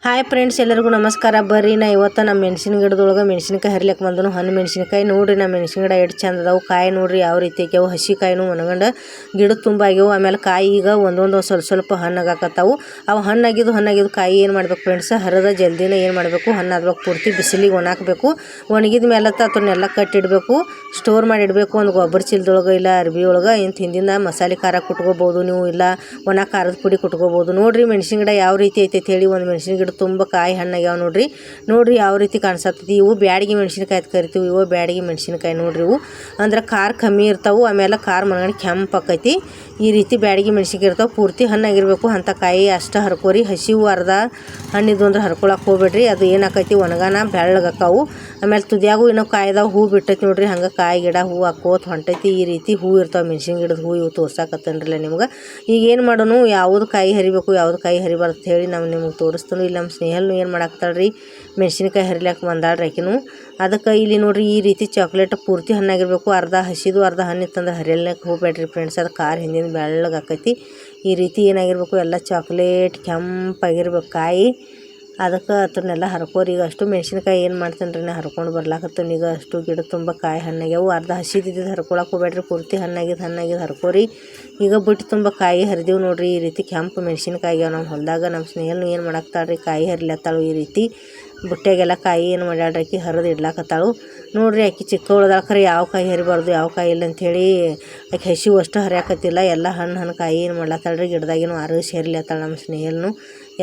Hi friends, ಎಲ್ಲರಿಗೂ ನಮಸ್ಕಾರ. ಬರ್ರಿ ನಾ ಇವತ್ತು ನಮ್ಮ ಮೆಣಸಿನ ಗಿಡದೊಳಗೆ ಮೆಣಸಿನಕಾಯಿ ಹರಿಲಿಕ್ಕೆ ಬಂದನು. ಹಣ್ಣು ಮೆಣಸಿನಕಾಯಿ ನೋಡ್ರಿ, ನಮ್ಮ ಮೆಣಸಿನ ಗಿಡ ಎಷ್ಟು ಚಂದ ಅದಾವು. ಕಾಯಿ ನೋಡ್ರಿ ಯಾವ ರೀತಿ ಆಗ್ಯಾವು. ಹಸಿ ಕಾಯಿನೂ ಒಣಗಂಡು ಗಿಡದ ತುಂಬ ಆಗ್ಯಾವು. ಆಮೇಲೆ ಕಾಯಿ ಈಗ ಒಂದೊಂದು ಸ್ವಲ್ಪ ಹಣ್ಣಾಗಕತ್ತಾವು. ಅವು ಹಣ್ಣಾಗಿದ್ದು ಕಾಯಿ ಏನು ಮಾಡ್ಬೇಕು ಫ್ರೆಂಡ್ಸ್, ಹರಿದ ಜಲ್ದಿನ ಏನು ಮಾಡಬೇಕು, ಹಣ್ಣಾದ್ಬೇಕು ಪೂರ್ತಿ ಬಿಸಿಲಿಗೆ ಒಣಾಕಬೇಕು. ಒಣಗಿದ ಮೇಲೆ ಅದನ್ನೆಲ್ಲ ಕಟ್ಟಿಡಬೇಕು, ಸ್ಟೋರ್ ಮಾಡಿ ಇಡಬೇಕು. ಒಂದು ಗೊಬ್ಬರ ಚೀಲದೊಳಗೆ ಇಲ್ಲ ಅರ್ಬಿ ಒಳಗೆ. ಹಿಂದಿನ ಮಸಾಲೆ ಖಾರ ಕುಟ್ಕೋಬೋದು ನೀವು, ಇಲ್ಲ ಒಣ ಖಾರದ ಪುಡಿ ಕುಟ್ಕೋಬೋದು. ನೋಡ್ರಿ ಮೆಣಸಿನ ಗಿಡ ಯಾವ ರೀತಿ ಐತೆ ಹೇಳಿ. ಒಂದು ಮೆಣಸಿನ ಗಿಡ ತುಂಬ ಕಾಯಿ ಹಣ್ಣಾಗ್ಯಾವ ನೋಡ್ರಿ ಯಾವ ರೀತಿ ಕಾಣಿಸತ್ತೈತಿ. ಇವು ಬ್ಯಾಡಗಿ ಮೆಣಸಿನಕಾಯಿ ಅಂತ ಕರಿತೀವಿ. ಇವು ಬ್ಯಾಡಗಿ ಮೆಣಸಿನಕಾಯಿ ನೋಡ್ರಿ. ಇವು ಅಂದ್ರೆ ಖಾರ ಕಮ್ಮಿ ಇರ್ತಾವೆ, ಆಮೇಲೆ ಖಾರ ಮನಗಣಿ ಕೆಂಪು ಆಕೈತಿ. ಈ ರೀತಿ ಬ್ಯಾಡಗಿ ಮೆಣಸಿನ್ಕಾಯಿ ಇರ್ತಾವೆ. ಪೂರ್ತಿ ಹಣ್ಣಾಗಿರ್ಬೇಕು ಅಂಥ ಕಾಯಿ ಅಷ್ಟು ಹರ್ಕೋರಿ. ಹಸಿವು ಅರ್ಧ ಹಣ್ಣಿದ್ದು ಅಂದ್ರೆ ಹರ್ಕೊಳಕ್ಕೆ ಹೋಗ್ಬೇಡ್ರಿ. ಅದು ಏನಾಕೈತಿ ಒಣಗಾನ ಬೆಳ್ಳಗಾಕಾವು. ಆಮೇಲೆ ತುದಿಯಾಗೂ ಇನ್ನೂ ಕಾಯ್ದಾವ, ಹೂ ಬಿಟ್ಟೈತಿ ನೋಡ್ರಿ. ಹಂಗೆ ಕಾಯಿ ಗಿಡ ಹೂ ಹಾಕೋತ ಹೊಂಟೈತಿ. ಈ ರೀತಿ ಹೂ ಇರ್ತಾವೆ ಮೆಣಸಿನ ಗಿಡದ ಹೂ. ಇವು ತೋರ್ಸಾಕತ್ತನ್ರಲ್ಲ ನಿಮ್ಗೆ. ಈಗ ಏನು ಮಾಡೋನು, ಯಾವುದು ಕಾಯಿ ಹರಿಬೇಕು ಯಾವುದು ಕಾಯಿ ಹರಿಬಾರ್ದು ಅಂತ ಹೇಳಿ ನಾವು ನಿಮ್ಗೆ ತೋರಿಸ್ತಾನು. ಇಲ್ಲಿ ನಮ್ಮ ಸ್ನೇಹಲ್ನು ಏನು ಮಾಡಾಕ್ತಾಳ್ರಿ, ಮೆಣಸಿನ್ಕಾಯಿ ಹರಿಲಾಕ ಬಂದಾಳ್ರಿ ಆಕಿನು. ಅದಕ್ಕೆ ಇಲ್ಲಿ ನೋಡ್ರಿ ಈ ರೀತಿ ಚಾಕ್ಲೇಟ್ ಪೂರ್ತಿ ಹಣ್ಣಾಗಿರ್ಬೇಕು. ಅರ್ಧ ಹಸಿದು ಅರ್ಧ ಹಣ್ಣಿತ್ತಂದ್ರೆ ಹರಿಯಲ್ನಕ್ಕೆ ಹೋಗ್ಬೇಡ್ರಿ ಫ್ರೆಂಡ್ಸ್. ಅದು ಖಾರ ಹಿಂದಿನ ಬೆಳ್ಳಗಾಕೈತಿ. ಈ ರೀತಿ ಏನಾಗಿರ್ಬೇಕು, ಎಲ್ಲ ಚಾಕ್ಲೇಟ್ ಕೆಂಪಾಗಿರ್ಬೇಕು ಕಾಯಿ. ಅದಕ್ಕೆ ಅದನ್ನೆಲ್ಲ ಹರ್ಕೋರಿ. ಈಗ ಅಷ್ಟು ಮೆಣಸಿನ್ಕಾಯಿ ಏನು ಮಾಡ್ತೇನೆ ರೀ, ನಾ ಹರ್ಕೊಂಡು ಬರ್ಲಾಕತ್ತೇನೆ. ಈಗ ಅಷ್ಟು ಗಿಡ ತುಂಬ ಕಾಯಿ ಹಣ್ಣಾಗ್ಯಾವು. ಅರ್ಧ ಹಸಿದಿದ್ದು ಹರ್ಕೊಳಕ್ಕೆ ಹೋಗ್ಬೇಡ್ರಿ, ಪೂರ್ತಿ ಹಣ್ಣಾಗಿದ್ದು ಹರ್ಕೋರಿ. ಈಗ ಬಿಟ್ಟು ತುಂಬ ಕಾಯಿ ಹರಿದೀವಿ ನೋಡ್ರಿ. ಈ ರೀತಿ ಕೆಂಪು ಮೆಣಸಿನ್ಕಾಯಿ ಆಗ್ಯಾವ ನಮ್ಮ ಹೊಲದಾಗ. ನಮ್ಮ ಸ್ನೇಹಲ್ನು ಏನು ಮಾಡಾಕ್ತಾಳ್ರಿ, ಕಾಯಿ ಹರಿಲತ್ತಾಳು. ಈ ರೀತಿ ಬುಟ್ಟ್ಯಾಗೆಲ್ಲ ಕಾಯಿ ಏನು ಮಾಡ್ಯಾಳ್ರಿ, ಆಕಿ ಹರಿದು ಇಡ್ಲಾಕತ್ತಾಳು ನೋಡ್ರಿ. ಆಕಿ ಚಿಕ್ಕವಳದಾಳ, ಖರೆ ಯಾವ ಕಾಯಿ ಹರಿಬಾರ್ದು ಯಾವ ಕಾಯಿ ಇಲ್ಲ ಅಂಥೇಳಿ ಆಕೆ ಹಸಿವು ಅಷ್ಟು ಹರಿಯಾಕತ್ತಿಲ್ಲ. ಎಲ್ಲ ಹಣ್ಣು ಕಾಯಿ ಏನು ಮಾಡ್ಲತ್ತಾಳ್ರಿ, ಗಿಡದಾಗೇನು ಆರಿಸಿ ಹರಿಲತ್ತಾಳ. ನಮ್ಮ ಸ್ನೇಹಲ್ನು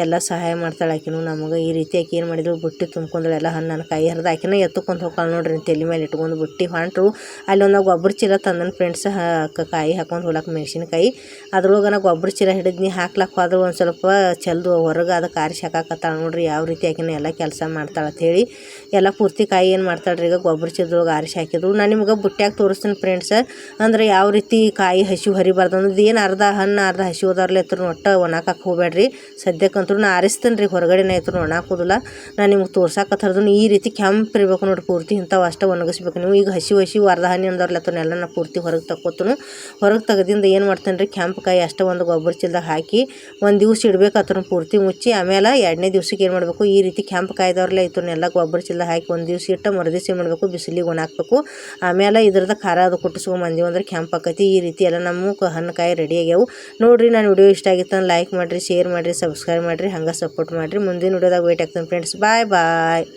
ಎಲ್ಲ ಸಹಾಯ ಮಾಡ್ತಾಳೆ ಆಕಿನೂ ನಮಗೆ. ಈ ರೀತಿ ಆಕೆ ಏನು ಮಾಡಿದ್ರು, ಬುಟ್ಟಿ ತುಂಬ್ಕೊಂಡ್ಳು. ಎಲ್ಲ ಹಣ್ಣು ಕಾಯಿ ಹರಿದು ಆಕಿನ ಎತ್ತುಕೊಂಡು ಹೋಗ್ತಾಳೆ ನೋಡ್ರಿ. ತಲೆ ಮೇಲೆ ಇಟ್ಕೊಂಡು ಬುಟ್ಟಿ ಹೊಂಟ್ರು. ಅಲ್ಲಿ ಒಂದು ಗೊಬ್ಬರ ಚೀಲ ತಂದನ ಫ್ರೆಂಡ್ಸ್, ಕಾಯಿ ಹಾಕೊಂಡು ಹೋಗ್ಲಾಕ ಮೆಣಸಿನ್ಕಾಯಿ. ಅದ್ರೊಳಗೆ ನಾ ಗೊಬ್ಬರ ಚೀಲ ಹಿಡಿದ್ನಿ ಹಾಕ್ಲಾಕ ಹೋದ್ರೆ ಒಂದು ಸ್ವಲ್ಪ ಚೆಲ್ದು ಹೊರಗೆ ಅದಕ್ಕೆ ಆರಿಸಿ ಹಾಕಾಕತ್ತಾಳೆ ನೋಡ್ರಿ. ಯಾವ ರೀತಿ ಆಕಿನ ಎಲ್ಲ ಕೆಲಸ ಮಾಡ್ತಾಳೆ ಅಂಥೇಳಿ. ಎಲ್ಲ ಪೂರ್ತಿ ಕಾಯಿ ಏನು ಮಾಡ್ತಾಳ್ರಿ, ಈಗ ಗೊಬ್ಬರ ಚೀಲದೊಳಗೆ ಆರಿಸಿ ಹಾಕಿದ್ರು. ನಾನು ನಿಮ್ಗೆ ಬುಟ್ಟ್ಯಾಗ ತೋರಿಸ್ತೀನಿ ಫ್ರೆಂಡ್ಸ್. ಅಂದ್ರೆ ಯಾವ ರೀತಿ ಕಾಯಿ ಹಸಿವು ಹರಿಬಾರ್ದು ಅನ್ನೋದು. ಏನು ಅರ್ಧ ಹಣ್ಣು ಅರ್ಧ ಹಸಿವು ಅದಾರ್ಲೆ ಎತ್ತರ ಒಟ್ಟು ಒಣಾಕಕ್ಕೆ ಹೋಗ್ಬೇಡ್ರಿ. ಸದ್ಯಕ್ಕಂತೂ ನಾ ಆರಿಸ್ತೇನೆ ರೀ, ಹೊರಗಡೆನೇ ಎತ್ತರ ಒಣಾಕೋದಿಲ್ಲ. ನಾನು ನಿಮ್ಗೆ ತೋರ್ಸಾಕತ್ತರ್ದು ಈ ರೀತಿ ಕೆಂಪು ಇರಬೇಕು ನೋಡ್ರಿ. ಪೂರ್ತಿ ಇಂಥವು ಅಷ್ಟೇ ಒಣಗಿಸ್ಬೇಕು ನೀವು. ಈಗ ಹಸಿವು ಅರ್ಧ ಹಣ್ಣು ಅಂದವ್ರಲ್ಲ ಅದನ್ನೆಲ್ಲ ನಾ ಪೂರ್ತಿ ಹೊರಗೆ ತಗೋತನು. ಹೊರಗೆ ತೆಗೆದಿಂದ ಏನು ಮಾಡ್ತೇನೆ ರೀ, ಕೆಂಪು ಕಾಯಿ ಅಷ್ಟೇ ಒಂದು ಗೊಬ್ಬರ ಚೀಲದಾಗ ಹಾಕಿ ಒಂದು ದಿವ್ಸ ಇಡ್ಬೇಕು. ಅದನ್ನ ಪೂರ್ತಿ ಮುಚ್ಚಿ ಆಮೇಲೆ 2ನೇ ದಿವ್ಸಕ್ಕೆ ಏನು ಮಾಡಬೇಕು, ಈ ರೀತಿ ಕೆಂಪು ಕಾಯ್ದವ್ರಲ್ಲ ಇದನ್ನೆಲ್ಲ ಗೊಬ್ಬರ ಚೀಲದಾಗ ಹಾಕಿ ಒಂದು ದಿವ್ಸ ಇಟ್ಟು ಮರುದಿವ್ಸ ಏನು ಮಾಡಬೇಕು, ಬಿಸಿಲಿಗೆ ಒಣಾಕಬೇಕು. ಆಮೇಲೆ ಇದ್ರದ್ದು ಖಾರ ಅದು ಕುಟ್ಟಿಸ್ಕೊಂಬಂದಿವಿ ಅಂದ್ರೆ ಕೆಂಪು ಆಕೈತಿ. ಈ ರೀತಿ ಎಲ್ಲ ನಮ್ಮ ಹಣ್ಣು ಕಾಯಿ ರೆಡಿ ಆಗ್ಯಾವು ನೋಡ್ರಿ. ನಾನು ವಿಡಿಯೋ ಇಷ್ಟ ಆಗಿತ್ತು ಲೈಕ್ ಮಾಡಿರಿ, ಶೇರ್ ಮಾಡಿರಿ, ಸಬ್ಸ್ಕ್ರೈಬ್ ಮಾಡಿರಿ, ಹಂಗೆ ಸಪೋರ್ಟ್ ಮಾಡಿರಿ. ಮುಂದಿನ ವಿಡಿಯೋದಾಗ ವೇಟ್ ಆಗ್ತಾನೆ ಫ್ರೆಂಡ್ಸ್. ಬಾಯ್.